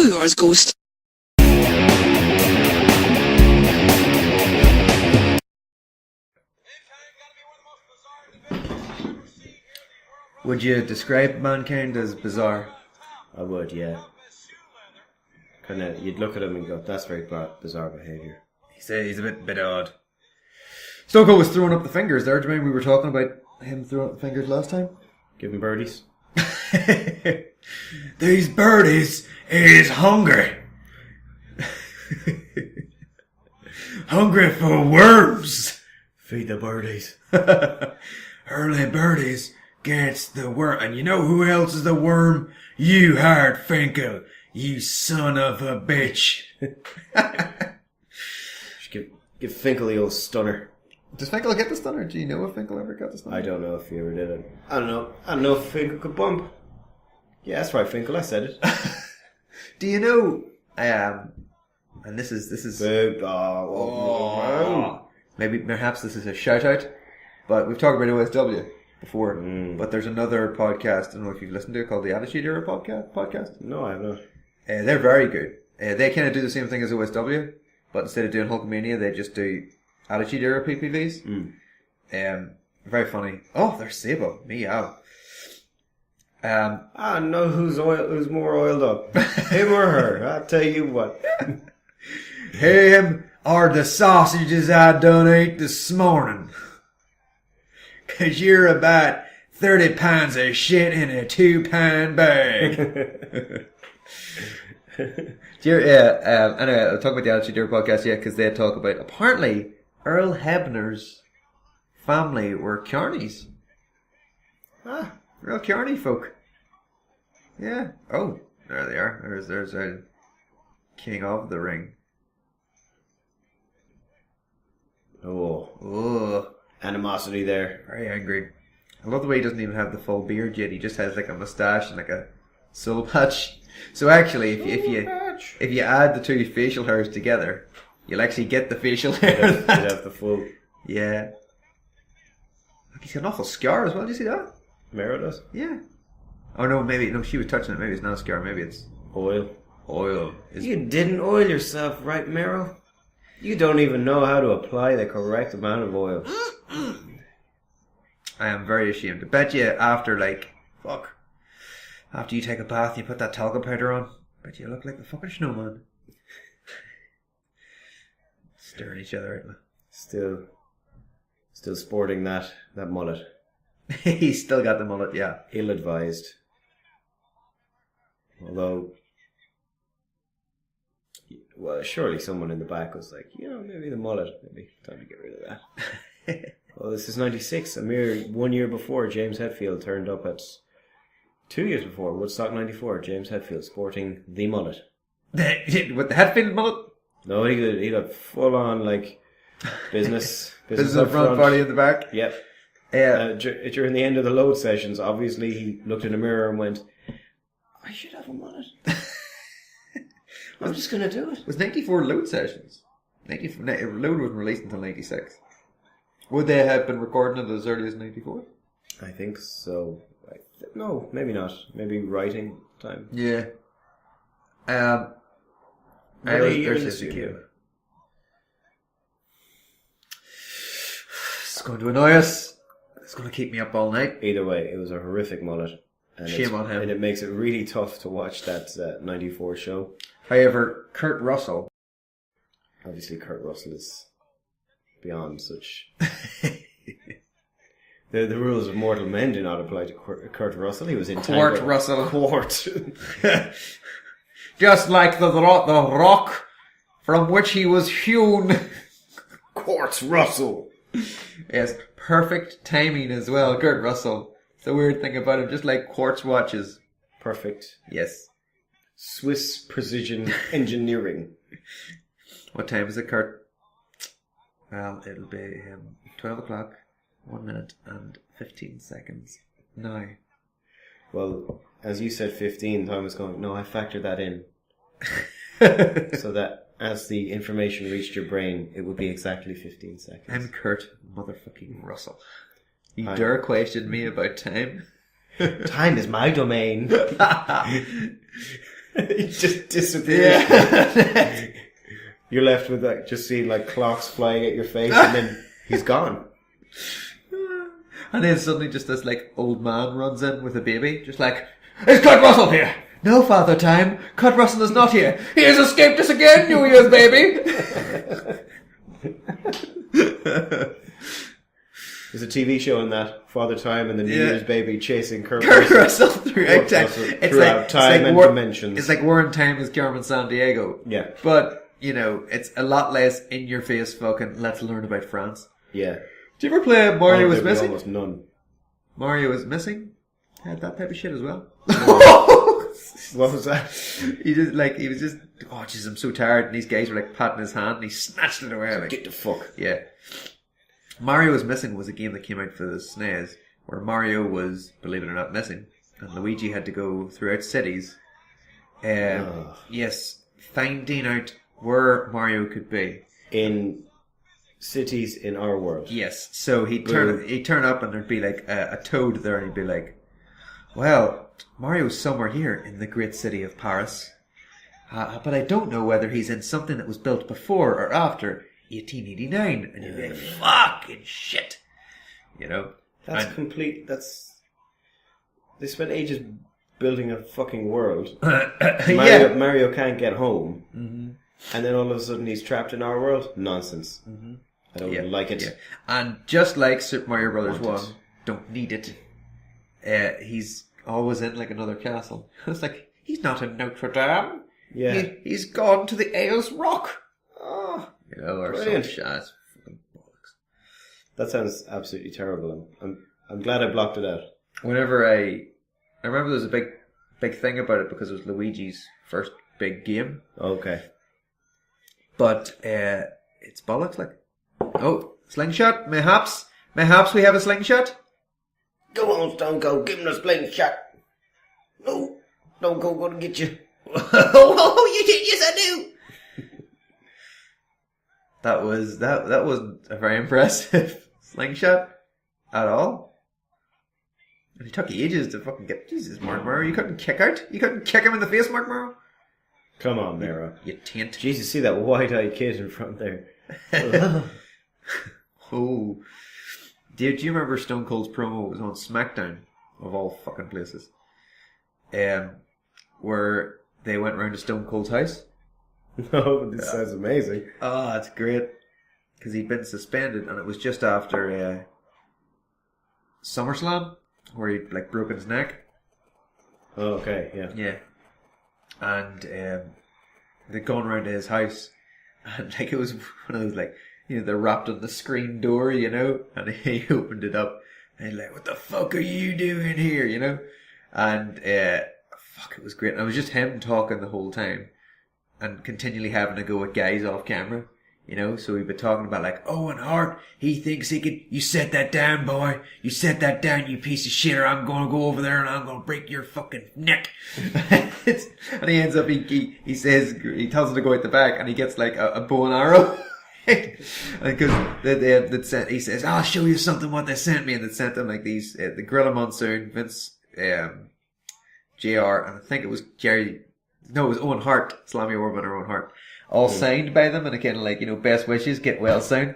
yours, Ghost. Would you describe mankind as bizarre? I would, yeah. Kind of, you'd look at him and go, that's very bizarre behaviour. He's a bit odd. Stone Cold was throwing up the fingers there. Do you remember we were talking about him throwing up the fingers last time? Give him birdies. These birdies is hungry. Hungry for worms. Feed the birdies. Early birdies gets the worm. And you know who else is the worm? You hired Finkel. You son of a bitch. Give Finkel the old stunner. Does Finkel get the stunner? Do you know if Finkel ever got the stunner? I don't know if he ever did it. I don't know if Finkel could bump. Yeah, that's right, Finkel. I said it. Do you know? And this is. Maybe perhaps this is a shout out, but we've talked about OSW before. But there's another podcast. I don't know if you've listened to it called the Attitude Era podcast. No, I have not. They're very good. They kind of do the same thing as OSW, but instead of doing Hulkamania, they just do Attitude Era PPVs. Very funny. Oh, there's Sabo. Meow. I know who's more oiled up. Him or her. I'll tell you what. Him or the sausages I done ate this morning. 'Cause you're about 30 pounds of shit in a 2-pound bag. Anyway, I'll talk about the Attitude Era podcast, because they talk about, apparently, Earl Hebner's family were Kearneys. Real Kearney folk. Yeah. Oh, there they are. There's a King of the Ring. Oh. Animosity there. Very angry. I love the way he doesn't even have the full beard yet. He just has like a moustache and like a soul patch. So actually, if you add the two facial hairs together, you'll actually get the facial hair. You'd have the full. Yeah. Look, he's got an awful scar as well. Did you see that? Mero does? Yeah. Oh no, she was touching it. Maybe it's not a scar. Maybe it's oil. You didn't oil yourself, right, Mero? You don't even know how to apply the correct amount of oil. I am very ashamed. I bet you after you take a bath, you put that talcum powder on. I bet you look like the fucking snowman. Staring each other out. Still sporting that mullet. He's still got the mullet, yeah. Ill-advised. Although, well, surely someone in the back was like, maybe the mullet, maybe time to get rid of that. Well, this is 96, a mere 1 year before James Hetfield turned up at 2 years before, Woodstock 94, James Hetfield sporting the mullet. With the Hetfield mullet? No, he got full on, business up front, body in the back? Yep. During the end of the load sessions, obviously he looked in the mirror and went, I should have a mullet. I'm just going to do it. It was 94 load sessions. Load wasn't released until 96. Would they have been recording it as early as 94? I think so. No, maybe not. Maybe writing time. Yeah. It's going to annoy us. It's going to keep me up all night. Either way, it was a horrific mullet. And shame on him. And it makes it really tough to watch that 94 show. However, Kurt Russell. Obviously, Kurt Russell is beyond such. The rules of mortal men do not apply to Kurt Russell. He was in Quart Russell. Quart. Just like the rock from which he was hewn. Quartz Russell. Yes, perfect timing as well, Kurt Russell. It's a weird thing about him, just like quartz watches. Perfect. Yes. Swiss precision engineering. What time is it, Kurt? Well, it'll be 12 o'clock, 1 minute and 15 seconds now. Well, as you said 15, time was going, no, I factored that in. So that as the information reached your brain, it would be exactly 15 seconds. I'm Kurt motherfucking Russell. You dare question me about time? Time is my domain. He just disappears. Yeah. You're left with like just seeing like clocks flying at your face, and then he's gone. And then suddenly just this like old man runs in with a baby, just like, "Is Kurt Russell here?" "No, Father Time, Kurt Russell is not here. He has escaped us again, New Year's baby." There's a TV show on that, Father Time and the New Yeah. Year's Baby chasing Kurt Russell throughout time. Throughout time and dimensions. It's like War in Time is Carmen Sandiego. Yeah. But, you know, it's a lot less in your face fucking let's learn about France. Yeah. Did you ever play Mario Was There'd be Missing? almost none. Mario Was Missing? Had that type of shit as well. What was that? He was just, oh jeez, I'm so tired. And these guys were like patting his hand and he snatched it away. Like, Get the fuck. yeah. Mario Was Missing was a game that came out for the SNES where Mario was, believe it or not, missing. And Luigi had to go throughout cities. Yes, finding out where Mario could be. In cities in our world. Yes, so he'd turn up and there'd be like a toad there and he'd be like, "Well, Mario's somewhere here in the great city of Paris. But I don't know whether he's in something that was built before or after 1889. And you'd be like, "Fucking shit." You know? They spent ages building a fucking world. Yeah. Mario can't get home. Mm-hmm. And then all of a sudden he's trapped in our world? Nonsense. Mm-hmm. I don't like it. Yeah. And just like Super Mario Brothers 1, don't need it. He's always in like another castle. It's like, he's not in Notre Dame. Yeah. He's gone to the Ayers Rock. Oh, you know, or some brilliant. shit. Fucking bollocks. That sounds absolutely terrible. I'm glad I blocked it out. Whenever I remember there was a big thing about it because it was Luigi's first big game. Okay. But it's bollocks, like. Oh, slingshot, mayhaps we have a slingshot. Go on, Stone Cold, give him a slingshot. No, Stone Cold gonna get you. Oh, you did, yes I do. That wasn't a very impressive slingshot at all. And it took ages to fucking get. Jesus, Marc Mero, you couldn't kick him in the face, Marc Mero. Come on, Mero. You taint. Jesus, see that white-eyed kid in front there. Oh. Do you remember Stone Cold's promo? It was on SmackDown, of all fucking places. Where they went round to Stone Cold's house. No, this sounds amazing. Oh, that's great. Because he'd been suspended, and it was just after SummerSlam, where he'd like broken his neck. Oh, okay, yeah. Yeah. And they'd gone round to his house, and like it was one of those like, you know, they're wrapped on the screen door, you know, and he opened it up, and he's like, "What the fuck are you doing here?" You know, and fuck, it was great. And it was just him talking the whole time, and continually having to go with guys off camera. You know, so we've been talking about like, Owen Hart, he thinks he could, you set that down, boy. You set that down, you piece of shit, or I'm gonna go over there and I'm gonna break your fucking neck. And he ends up, he says, he tells him to go out the back and he gets like a bow and arrow. Because he says, "I'll show you something what they sent me." And they sent him like these, the Gorilla Monsoon, Vince, JR, and I think it was it was Owen Hart, Slammy Orban or Owen Hart. All signed by them and kind of like, you know, best wishes, get well soon.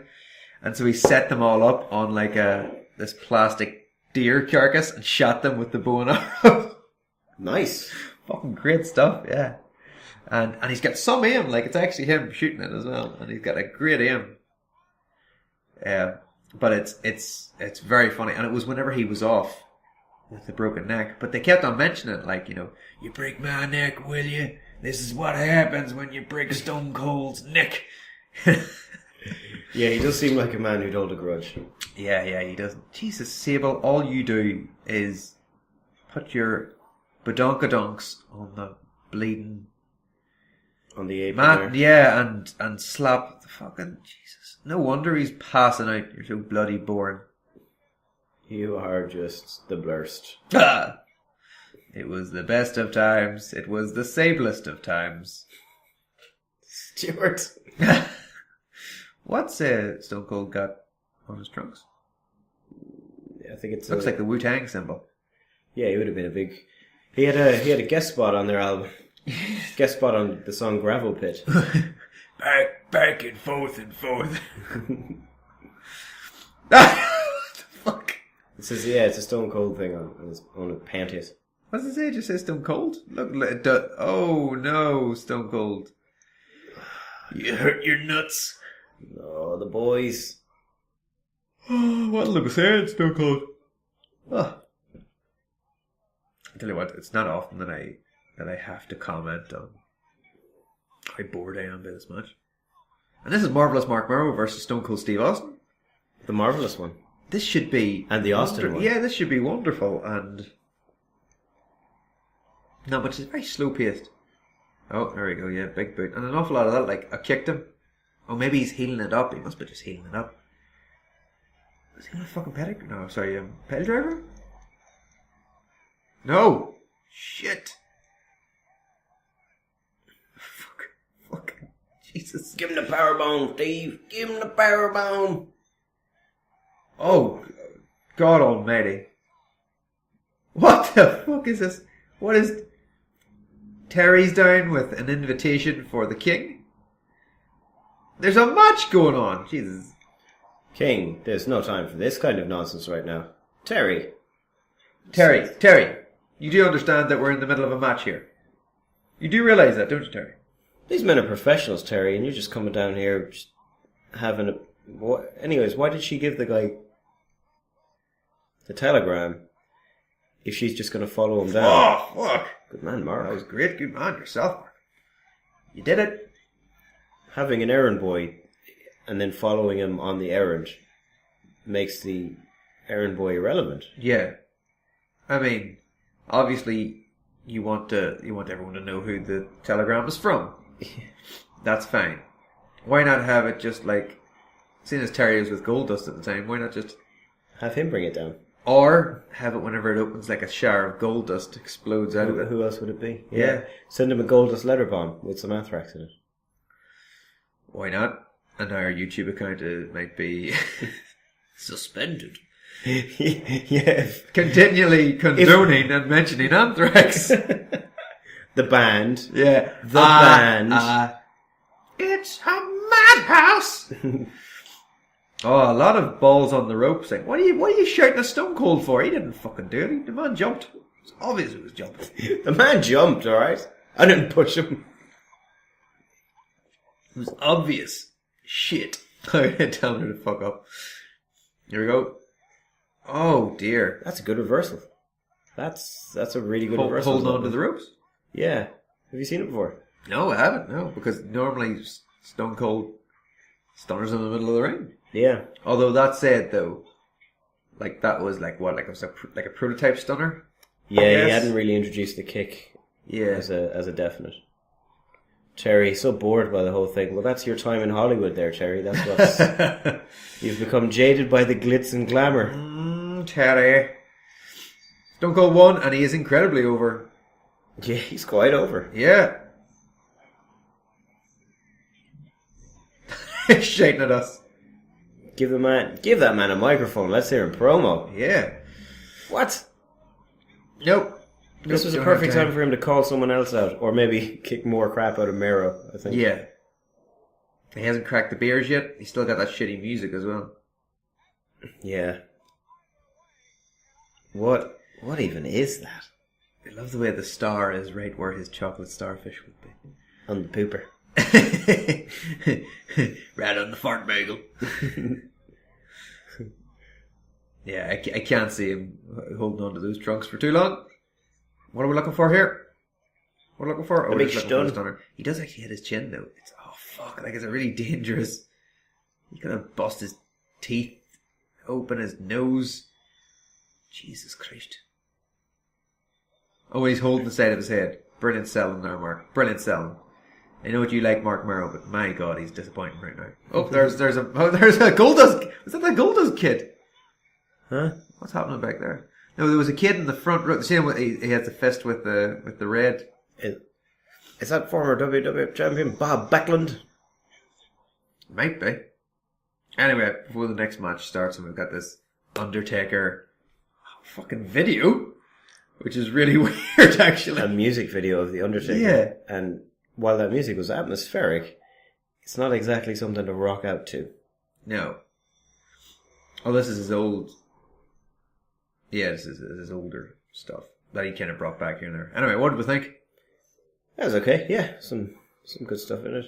And so he set them all up on like this plastic deer carcass and shot them with the bow and arrow. Nice. Fucking great stuff, yeah. And he's got some aim, like it's actually him shooting it as well. And he's got a great aim. But it's very funny. And it was whenever he was off with the broken neck. But they kept on mentioning it, like, you know, "You break my neck, will you? This is what happens when you break Stone Cold's neck." Yeah, he does seem like a man who'd hold a grudge. Yeah, he does. Jesus, Sable, all you do is put your badonkadonks on the bleeding... On the apron man, there. yeah, and slap the fucking... Jesus. No wonder he's passing out. You're so bloody boring. You are just the blurst. It was the best of times. It was the sablest of times. Stuart. What's Stone Cold got on his trunks? I think it looks like the Wu-Tang symbol. Yeah, he would have been a big... He had a guest spot on their album. Guest spot on the song Gravel Pit. back and forth and forth. What the fuck? It says, yeah, it's a Stone Cold thing on his panties. What does it say? It just says Stone Cold? Look, it does. Oh no, Stone Cold. You hurt your nuts. Oh, the boys. Oh, what'll they be saying, Stone Cold? Oh. I tell you what, it's not often that I have to comment on how bored I am by this match. And this is Marvelous Marc Mero versus Stone Cold Steve Austin. The Marvelous one. This should be... And the Austin one. Yeah, this should be wonderful, and... No, but it's very slow paced. Oh, there we go, yeah, big boot. And an awful lot of that, like, I kicked him. Oh, maybe he's healing it up. He must be just healing it up. Is he on a fucking pedal? No, sorry, pedal driver? No! Shit! Fuck. Jesus. Give him the powerbomb, Steve. Give him the powerbomb. Oh, God almighty. What the fuck is this? What is... Terry's down with an invitation for the king? There's a match going on. Jesus. King, there's no time for this kind of nonsense right now. Terry. You do understand that we're in the middle of a match here? You do realise that, don't you, Terry? These men are professionals, Terry, and you're just coming down here just having a... Anyways, why did she give the guy the telegram if she's just going to follow him down? Oh, fuck. Good man, Mark. That was great. Good man yourself, Mark. You did it. Having an errand boy and then following him on the errand makes the errand boy irrelevant. Yeah. I mean, obviously, you want everyone to know who the telegram is from. That's fine. Why not have it just like, seeing as Terry was with Goldust at the time, why not just have him bring it down? Or have it whenever it opens, like a shower of gold dust explodes out of it. Who else would it be? Yeah. Send him a Goldust letter bomb with some anthrax in it. Why not? And our YouTube account might be suspended. Yeah. Continually condoning and mentioning anthrax. The band. Yeah. The band. It's a madhouse. Oh, a lot of balls on the rope saying, what are you shouting at Stone Cold for? He didn't fucking do it. The man jumped. It's obvious he was jumping. The man jumped, alright? I didn't push him. It was obvious. Shit. Tell her to fuck up. Here we go. Oh dear. That's a good reversal. That's a really good reversal. Holding on to the ropes? Yeah. Have you seen it before? No, I haven't. No, because normally Stone Cold stunners in the middle of the ring. Yeah. Although that said, though, like that was like what, like it was like a prototype stunner. Yeah, he hadn't really introduced the kick. Yeah, as a definite. Terry, so bored by the whole thing. Well, that's your time in Hollywood, there, Terry. That's what's you've become jaded by the glitz and glamour. Terry. Stone Cold won, and he is incredibly over. Yeah, he's quite over. Yeah. Shouting at us. Give that man a microphone. Let's hear him promo. Yeah. What? Nope. This was a perfect time for him to call someone else out, or maybe kick more crap out of Mero, I think. Yeah. He hasn't cracked the beers yet. He's still got that shitty music as well. Yeah. What even is that? I love the way the star is right where his chocolate starfish would be. On the pooper. Right on the fart bagel. Yeah, I can't see him holding on to those trunks for too long. What are we looking for here? What are we looking for? A big stun. He does actually hit his chin though. It's fuck, like it's a really dangerous. He's gonna bust his teeth, open his nose. Jesus Christ. Oh, he's holding the side of his head. Brilliant selling there, Mark. Brilliant selling. I know what you like, Marc Mero, but my God, he's disappointing right now. Oh, there's a Goldust. Was that the Goldust kid? Huh? What's happening back there? No, there was a kid in the front row. See him? He has the fist with the red. Is that former WWF champion Bob Backlund? Might be. Anyway, before the next match starts, and we've got this Undertaker fucking video which is really weird, actually. A music video of The Undertaker. Yeah. And while that music was atmospheric, it's not exactly something to rock out to. No. Oh, this is his old... Yeah, this is his older stuff that he kind of brought back in there. Anyway, what did we think? That was okay, yeah. Some good stuff in it.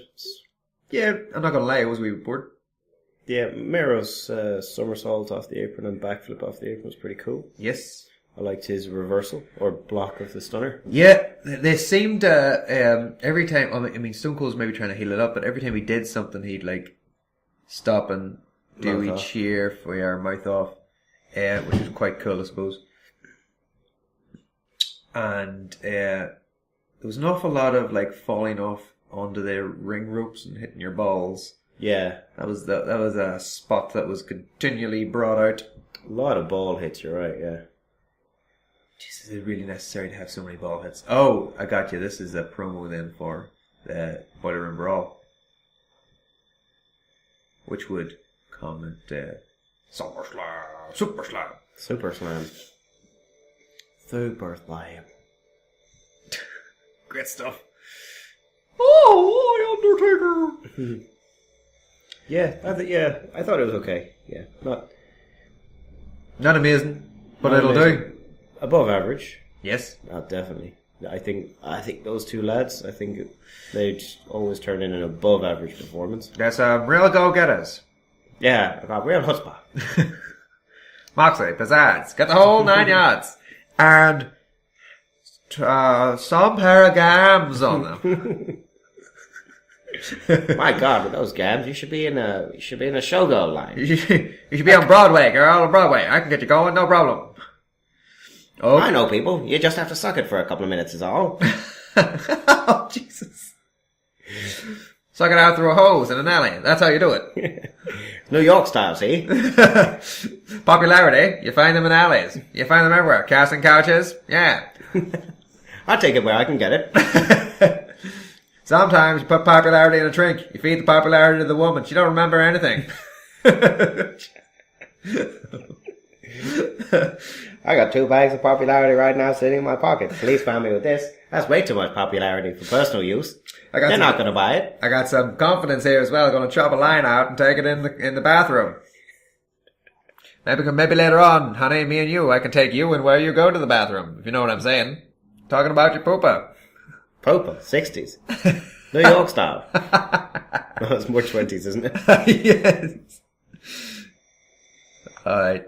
Yeah, I'm not going to lie, I was a wee bit bored. Yeah, Mero's somersault off the apron and backflip off the apron was pretty cool. Yes. I liked his reversal, or block of the stunner. Yeah, they seemed every time, I mean, Stone Cold was maybe trying to heal it up, but every time he did something, he'd like stop and do Mouth each off. cheer for your mouth off, which is quite cool, I suppose. And there was an awful lot of like falling off onto the ring ropes and hitting your balls. Yeah. That was a spot that was continually brought out. A lot of ball hits, you're right, yeah. Jesus, is it really necessary to have so many ball hits? Oh, I got you. This is a promo then for the Boiler Room Brawl, which would comment Super Slam, Super Slam. Super Slam. Super Slam. Great stuff. Oh, Undertaker. Yeah, I thought it was okay. Yeah, Not amazing, but not it'll amazing. do. Above average. Yes. Definitely. I think those two lads, I think they'd always turn in an above average performance. That's real go-getters. Yeah, I got real chutzpah. Moxley, pizzazz, get the whole 9 yards. And some pair of gams on them. My God, with those gams, you should be in a showgirl line. You should be on Broadway, girl, on Broadway. I can get you going, no problem. Oh, I know people. You just have to suck it for a couple of minutes is all. Oh, Jesus. Suck it out through a hose in an alley. That's how you do it. New York style, see? Popularity, you find them in alleys. You find them everywhere. Casting couches, yeah. I'll take it where I can get it. Sometimes you put popularity in a drink. You feed the popularity to the woman. She don't remember anything. I got 2 bags of popularity right now sitting in my pocket. Police found me with this. That's way too much popularity for personal use. They're not going to buy it. I got some confidence here as well. Going to chop a line out and take it in the bathroom. Maybe later on, honey, me and you, I can take you and where you go to the bathroom. If you know what I'm saying. Talking about your poopa. Poopa, 60s. New York style. No, it's more 20s, isn't it? Yes. Alright.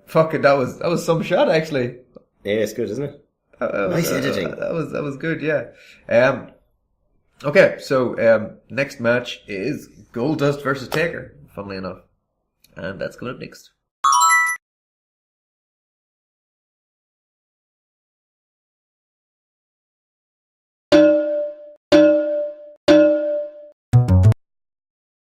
Fucking, that was some shot, actually. Yeah, it's good, isn't it? Nice editing. That was good, yeah. Okay, so, next match is Goldust versus Taker, funnily enough. And that's coming up next.